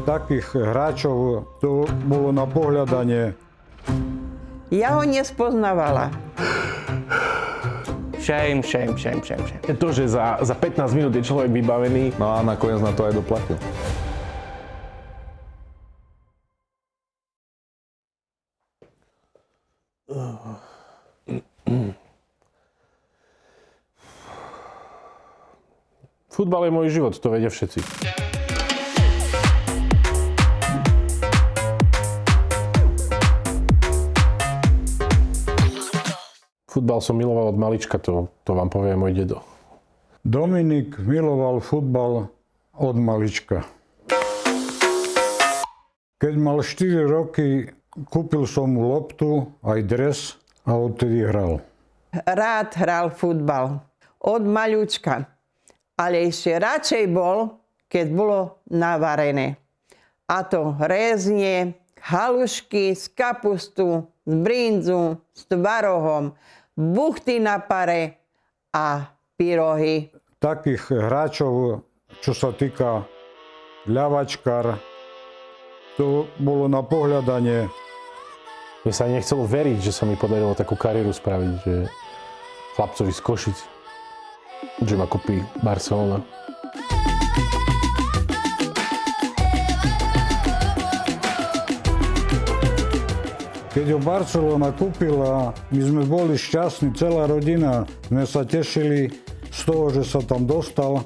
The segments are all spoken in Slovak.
Takých hráčov to bolo na pohľadanie. Ja ho nespoznávala. Shame. To, že za 15 minút je človek vybavený. No a nakoniec na to aj doplatil. Futbal je môj život, to vedia všetci. Futbal som miloval od malička, to vám povie môj dedo. Dominik miloval futbal od malička. Keď mal 4 roky, kúpil som mu loptu, aj dres a odtedy hral. Rád hral futbal. Od maľučka. Ale ešte radšej bol, keď bolo navarené. A to reznie, halušky z kapustu, z brinzu, s tvarohom, buchty na pare a pyrohy. Takých hráčov, čo sa týka ľavačkár, to bolo na pohľadanie. Mne sa nechcelo veriť, že sa mi podarilo takú kariéru spraviť, že chlapcovi z Košic, že ma kúpi Barcelona. Keď ho Barcelona kúpila, my sme boli šťastní, celá rodina. Sme sa tešili z toho, že sa tam dostal.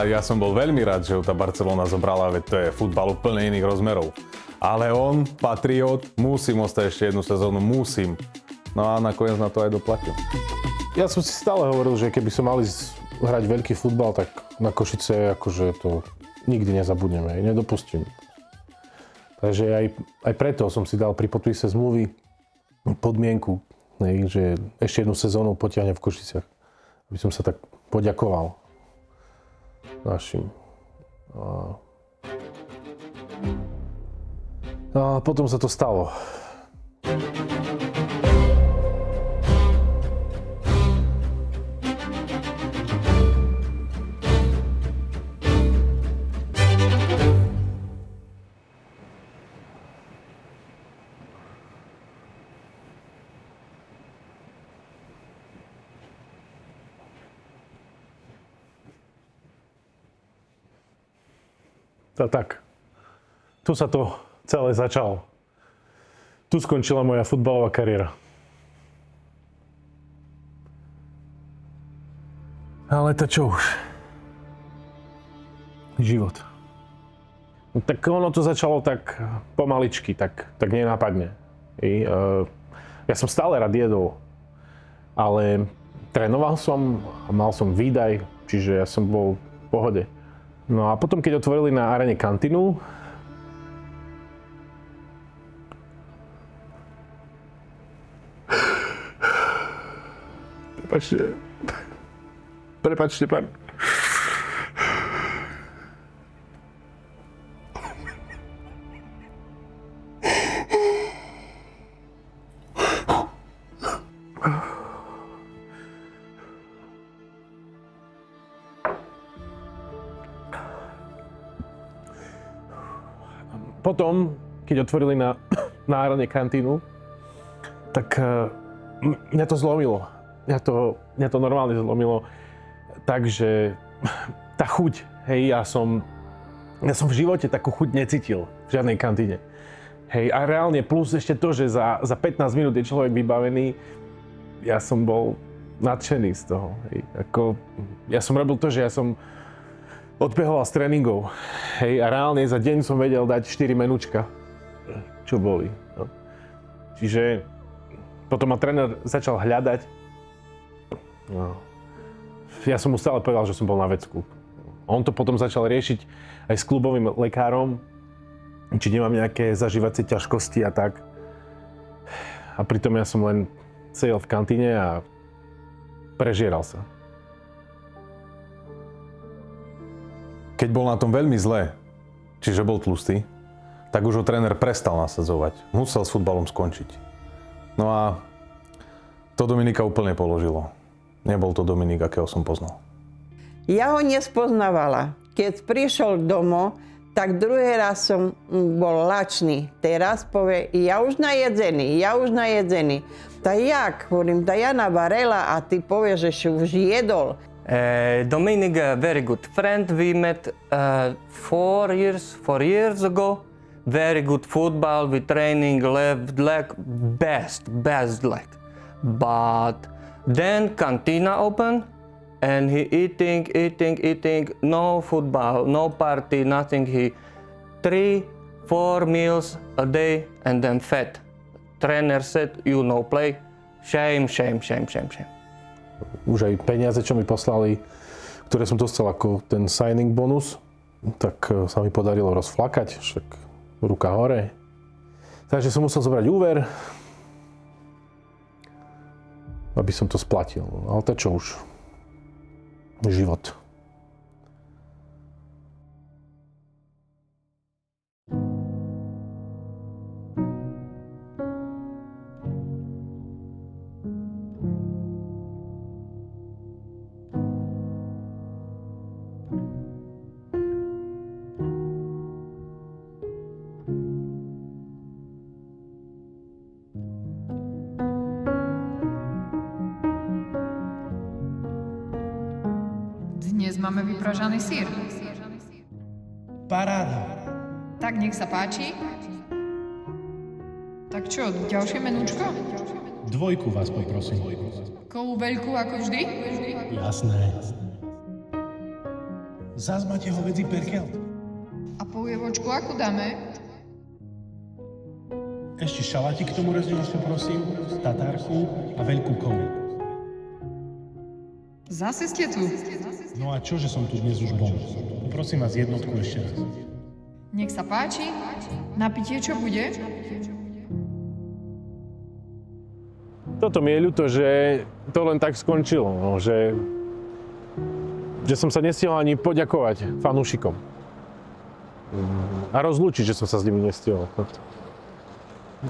Ja som bol veľmi rád, že ho tá Barcelona zobrala, veď to je futbal úplne iných rozmerov. Ale on, patriot, musím ostať ešte jednu sezónu, musím. No a nakoniec na to aj doplatil. Ja som si stále hovoril, že keby som mal ísť hrať veľký futbal, tak na Košice akože to nikdy nezabudneme, nedopustím. Takže aj preto som si dal pri podpise zmluvy podmienku, že ešte jednu sezónu potiahnem v Košiciach. Aby som sa tak poďakoval našim. A potom sa to stalo. A tak, tu sa to celé začalo. Tu skončila moja futbalová kariéra. Ale to čo už? Život. Tak ono to začalo tak pomaličky, tak nenápadne. Ja som stále rád jedol, ale trénoval som a mal som výdaj, čiže ja som bol v pohode. No a potom, keď otvorili na Arene kantínu, Prepačte, pán. Potom, keď otvorili na Arene kantínu, tak mňa to zlomilo. Mňa to normálne zlomilo. Takže tá chuť, hej, ja som v živote takú chuť necítil v žiadnej kantíne. Hej, a reálne plus ešte to, že za 15 minút je človek vybavený, ja som bol nadšený z toho. Hej. Ja som robil to, že ja som odbehoval z tréningov. Hej, a reálne za deň som vedel dať 4 menučka, čo boli. No. Čiže potom ma tréner začal hľadať. No. Ja som mu stále povedal, že som bol na vecku. On to potom začal riešiť aj s klubovým lekárom, či nemám nejaké zažívacie ťažkosti a tak. A pritom ja som len sedel v kantíne a prežieral sa. Keď bol na tom veľmi zle, čiže bol tlustý, tak už ho tréner prestal nasadzovať. Musel s futbalom skončiť. No a to Dominika úplne položilo. Nebol to Dominik, akého som poznal. Ja ho nespoznávala. Keď prišiel domov, Tak druhý raz som bol lačný. Teraz povie, ja už najedzený. Tak jak? Hovorím, da ja navarela a ty povieš, že si už jedol. Dominic, a very good friend. We met 4 years ago. Very good football. We training left leg, best leg. But then cantina open, and he eating. No football, no party, nothing. He 3-4 meals a day, and then fat. Trainer said, you no play. Shame. Už aj peniaze, čo mi poslali, ktoré som dostal ako ten signing bonus, tak sa mi podarilo rozflakať, však ruka hore. Takže som musel zobrať úver, aby som to splatil. Ale to čo už? Život. Dnes máme vypražaný syr. Paráda. Tak nech sa páči. Tak čo, ďalšie menúčko? 2 vás poprosím. Kolú veľkú ako vždy? Jasné. Zas máte hovedzí perkel. A polievočku akú dáme? Ešte šalátik k tomu rozdielu poprosím, tatárku a veľkú kolu. Zase ste tu. No a čo, že som tu dnes už bol? Poprosím vás jednotku ešte raz. Nech sa páči. Napitie čo bude? Toto mi je ľúto, že to len tak skončilo, no, že som sa nestihol ani poďakovať fanúšikom. A rozlúčiť, že som sa s nimi nestihol.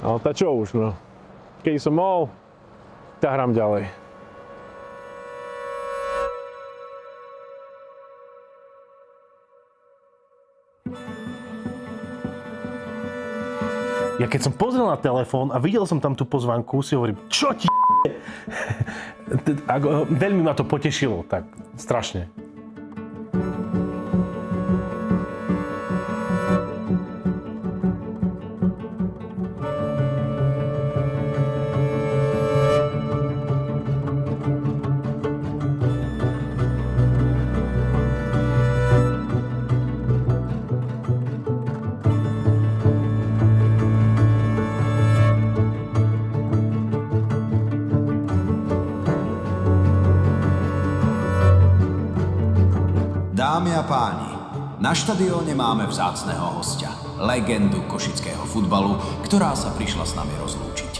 Ale tá čo už, no. Keď som mohol, tak hrám ďalej. Ja keď som pozrel na telefón a videl som tam tú pozvánku, si hovorím, čo ti Veľmi ma to potešilo, tak strašne. Dámy a páni, na štadióne máme vzácneho hostia, legendu košického futbalu, ktorá sa prišla s nami rozlúčiť.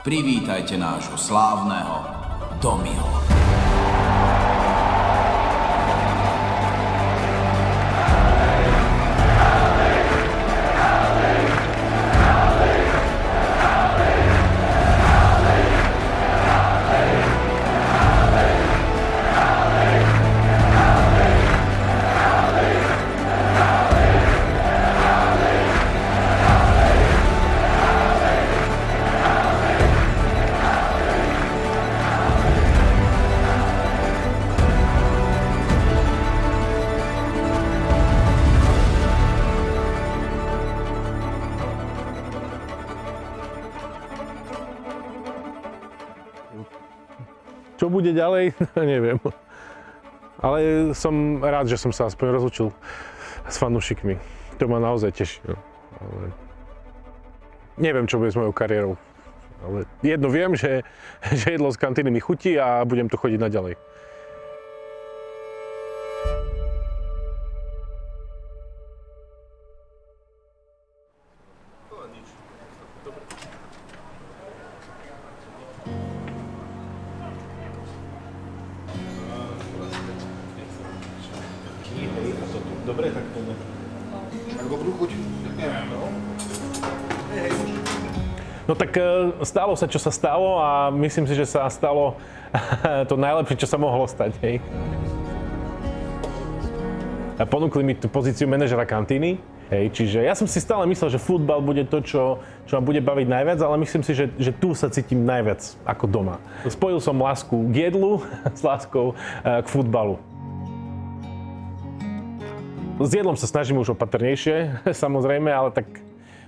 Privítajte nášho slávneho Domiho. Čo bude ďalej, neviem. Ale som rád, že som sa aspoň rozlúčil s fanúšikmi. To ma naozaj teší. No. Ale neviem, čo bude s mojou kariérou. Ale jedno viem, že jedlo z kantíny mi chutí a budem tu chodiť naďalej. Dobre, tak to ne. Tak dobrú chuť. No tak stalo sa, čo sa stalo a myslím si, že sa stalo to najlepšie, čo sa mohlo stať, hej. ponúkli mi tú pozíciu manažera kantíny. Hej, čiže ja som si stále myslel, že futbal bude to, čo ma bude baviť najviac, ale myslím si, že tu sa cítim najviac ako doma. Spojil som lásku k jedlu s láskou k futbalu. S jedlom sa snažím už opatrnejšie, samozrejme, ale tak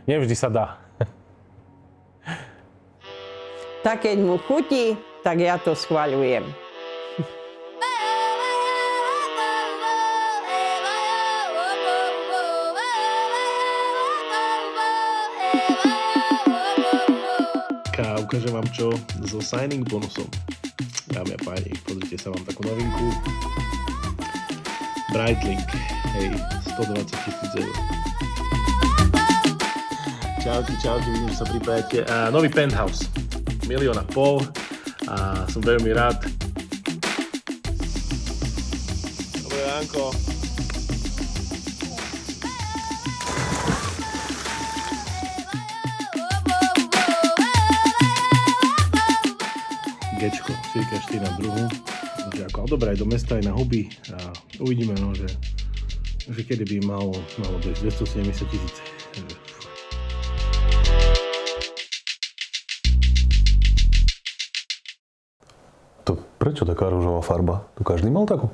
nevždy sa dá. Tak keď mu chutí, tak ja to schvaľujem. Ukážem vám čo so signing bonusom. Dámy a páni, pozrite sa, mám takú novinku. Breitling, hej, 120 000 eur. Čaute, vidím, že sa pripájate. Nový penthouse, 1,5 milióna a som veľmi rád. Dobré ránko. Gečko, 4x4 na druhu. Takže ako, ale dobré, aj do mesta, aj na huby. A uvidíme, no, že kedy by malo dojsť 270 000. To prečo taká rúžová farba? Tu každý mal takú?